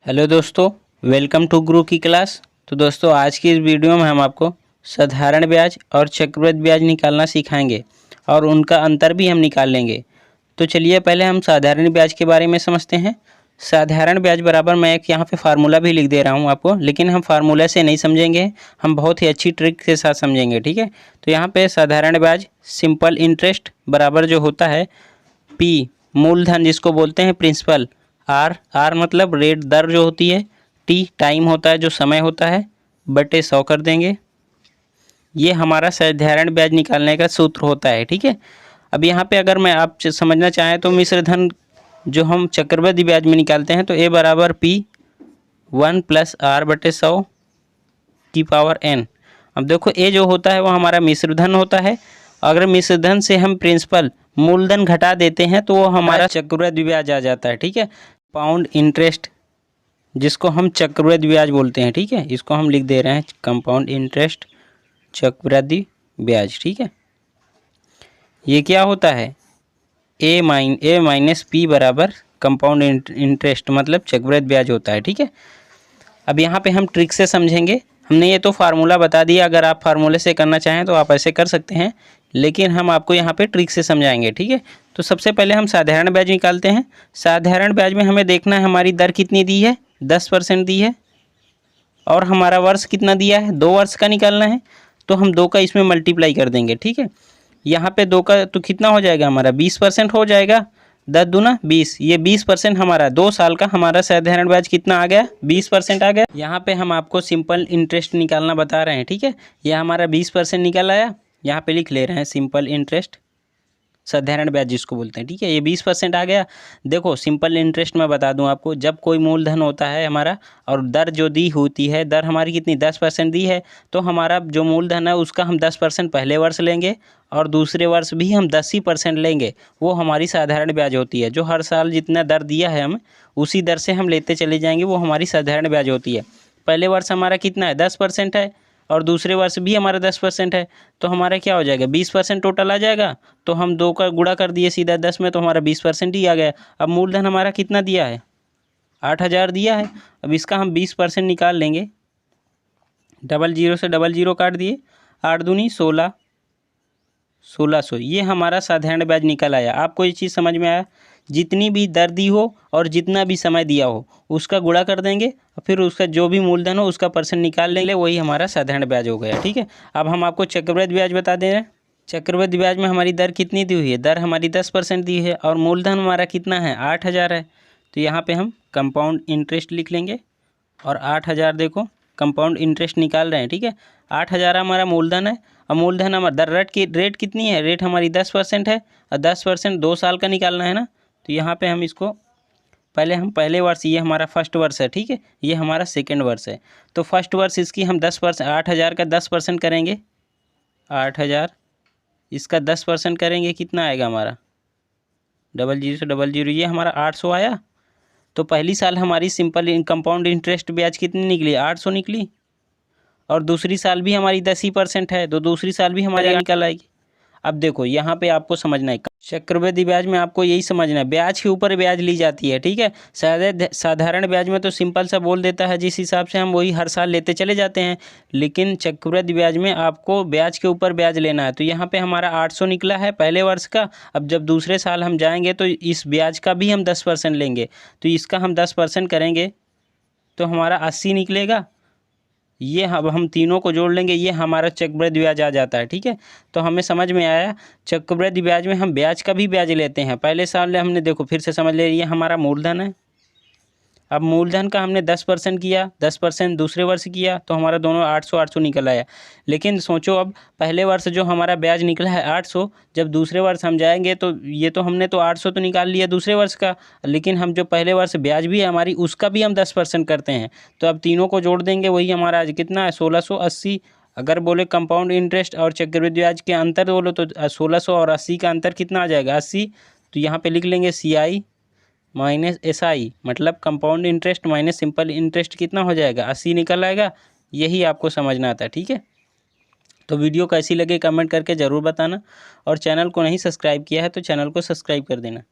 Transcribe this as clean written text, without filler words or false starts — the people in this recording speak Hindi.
हेलो दोस्तों, वेलकम टू गुरु की क्लास। तो दोस्तों आज की इस वीडियो में हम आपको साधारण ब्याज और चक्रवृद्धि ब्याज निकालना सिखाएंगे और उनका अंतर भी हम निकाल लेंगे। तो चलिए पहले हम साधारण ब्याज के बारे में समझते हैं। साधारण ब्याज बराबर मैं एक यहाँ पे फार्मूला भी लिख दे रहा हूँ आपको, लेकिन हम फार्मूला से नहीं समझेंगे, हम बहुत ही अच्छी ट्रिक के साथ समझेंगे, ठीक है। तो यहाँ पे साधारण ब्याज सिंपल इंटरेस्ट बराबर जो होता है पी मूलधन जिसको बोलते हैं प्रिंसिपल, आर मतलब रेट दर जो होती है, टी टाइम होता है जो समय होता है, बटे 100 कर देंगे। ये हमारा साधारण ब्याज निकालने का सूत्र होता है, ठीक है। अब यहाँ पे अगर मैं आप समझना चाहें तो मिश्र धन जो हम चक्रवृद्धि ब्याज में निकालते हैं तो ए बराबर पी 1 + आर बटे 100 की पावर n। अब देखो ए जो होता है वो हमारा मिश्र धन होता है। अगर मिश्र धन से हम प्रिंसिपल मूलधन घटा देते हैं तो वो हमारा चक्रवृद्धि ब्याज आ जाता है, ठीक है। कंपाउंड इंटरेस्ट जिसको हम चक्रवृद्धि ब्याज बोलते हैं, ठीक है, इसको हम लिख दे रहे हैं कंपाउंड इंटरेस्ट चक्रवृद्धि ब्याज, ठीक है। ये क्या होता है ए माइनस पी बराबर कंपाउंड इंटरेस्ट मतलब चक्रवृद्धि ब्याज होता है, ठीक है। अब यहाँ पे हम ट्रिक से समझेंगे। हमने ये तो फार्मूला बता दिया, अगर आप फार्मूले से करना चाहें तो आप ऐसे कर सकते हैं, लेकिन हम आपको यहाँ पे ट्रिक से समझाएंगे, ठीक है। तो सबसे पहले हम साधारण ब्याज निकालते हैं। साधारण ब्याज में हमें देखना है हमारी दर कितनी दी है, 10% दी है, और हमारा वर्ष कितना दिया है, 2 वर्ष का निकालना है। तो हम 2 का इसमें मल्टीप्लाई कर देंगे, ठीक है। यहाँ पे 2 का तो कितना हो जाएगा हमारा 20% हो जाएगा, 10 दूना 20, ये 20% हमारा 2 साल का हमारा साधारण ब्याज कितना आ गया, 20% आ गया। यहाँ पे हम आपको सिंपल इंटरेस्ट निकालना बता रहे हैं, ठीक है। यह हमारा 20% निकल आया, यहाँ पे लिख ले रहे हैं सिंपल इंटरेस्ट साधारण ब्याज जिसको बोलते हैं, ठीक है। ये 20% आ गया। देखो सिंपल इंटरेस्ट मैं बता दूं आपको, जब कोई मूलधन होता है हमारा और दर जो दी होती है, दर हमारी कितनी 10% दी है, तो हमारा जो मूलधन है उसका हम 10% पहले वर्ष लेंगे और दूसरे वर्ष भी हम 10% लेंगे। वो हमारी साधारण ब्याज होती है। जो हर साल जितना दर दिया है हम उसी दर से हम लेते चले जाएंगे, वो हमारी साधारण ब्याज होती है। पहले वर्ष हमारा कितना है 10% है और दूसरे वर्ष भी हमारा 10% है, तो हमारा क्या हो जाएगा 20% टोटल आ जाएगा। तो हम 2 का गुणा कर दिए सीधा 10 में, तो हमारा 20% ही आ गया। अब मूलधन हमारा कितना दिया है, 8000 दिया है। अब इसका हम 20% निकाल लेंगे, 00 से 00 काट दिए, 8 दूनी 16, 1600। ये हमारा साधारण ब्याज निकल आया। आपको ये चीज़ समझ में आया, जितनी भी दर दी हो और जितना भी समय दिया हो उसका गुणा कर देंगे और फिर उसका जो भी मूलधन हो उसका परसेंट निकाल लेंगे, वही हमारा साधारण ब्याज हो गया, ठीक है। अब हम आपको चक्रवृद्धि ब्याज बता दे रहे हैं। चक्रवृद्धि ब्याज में हमारी दर कितनी दी हुई है, दर हमारी 10% दी है और मूलधन हमारा कितना है 8000 है। तो यहाँ पर हम कंपाउंड इंटरेस्ट लिख लेंगे और 8000 देखो कंपाउंड इंटरेस्ट निकाल रहे हैं, ठीक है। 8000 हमारा मूलधन है और मूलधन हमारा दर रेट कितनी है, रेट हमारी 10% है और 10% 2 साल का निकालना है ना। तो यहाँ पे हम इसको पहले वर्ष, ये हमारा फर्स्ट वर्ष है, ठीक है, ये हमारा सेकेंड वर्ष है। तो फर्स्ट वर्ष इसकी हम 10%, 8000 का 10% करेंगे, 8000 इसका 10% करेंगे, कितना आएगा हमारा 00 से 00, ये हमारा 800 आया। तो पहली साल हमारी सिंपल कंपाउंड इंटरेस्ट ब्याज कितनी निकली, 800 निकली, और दूसरी साल भी हमारी 10% है, तो दूसरी साल भी हमारी निकल आएगी। अब देखो यहाँ पे आपको समझना है, चक्रवृद्धि ब्याज में आपको यही समझना है, ब्याज के ऊपर ब्याज ली जाती है, ठीक है। साधारण ब्याज में तो सिंपल सा बोल देता है, जिस हिसाब से हम वही हर साल लेते चले जाते हैं, लेकिन चक्रवृद्धि ब्याज में आपको ब्याज के ऊपर ब्याज लेना है। तो यहाँ पे हमारा 800 निकला है पहले वर्ष का। अब जब दूसरे साल हम जाएंगे तो इस ब्याज का भी हम 10% लेंगे, तो इसका हम 10% करेंगे तो हमारा 80 निकलेगा। ये अब हम तीनों को जोड़ लेंगे, ये हमारा चक्रवृद्धि ब्याज आ जाता है, ठीक है। तो हमें समझ में आया, चक्रवृद्धि ब्याज में हम ब्याज का भी ब्याज लेते हैं। पहले साल हमने देखो फिर से समझ ले, ये हमारा मूलधन है। अब मूलधन का हमने 10% किया, 10% दूसरे वर्ष किया, तो हमारा दोनों 800 निकल आया। लेकिन सोचो अब पहले वर्ष जो हमारा ब्याज निकला है 800, जब दूसरे वर्ष हम जाएंगे तो ये तो हमने तो 800 तो निकाल लिया दूसरे वर्ष का, लेकिन हम जो पहले वर्ष ब्याज भी है हमारी उसका भी हम 10% करते हैं। तो अब तीनों को जोड़ देंगे, वही हमारा आज कितना है 1680। अगर बोले कंपाउंड इंटरेस्ट और चक्रवृद्धि ब्याज के अंतर बोलो तो 1600 और 80 का अंतर कितना आ जाएगा 80। तो यहाँ पे लिख लेंगे CI माइनस SI मतलब compound interest minus simple interest कितना हो जाएगा 80 निकल आएगा। यही आपको समझना आता है, ठीक है। तो वीडियो कैसी लगे कमेंट करके ज़रूर बताना, और चैनल को नहीं सब्सक्राइब किया है तो चैनल को सब्सक्राइब कर देना।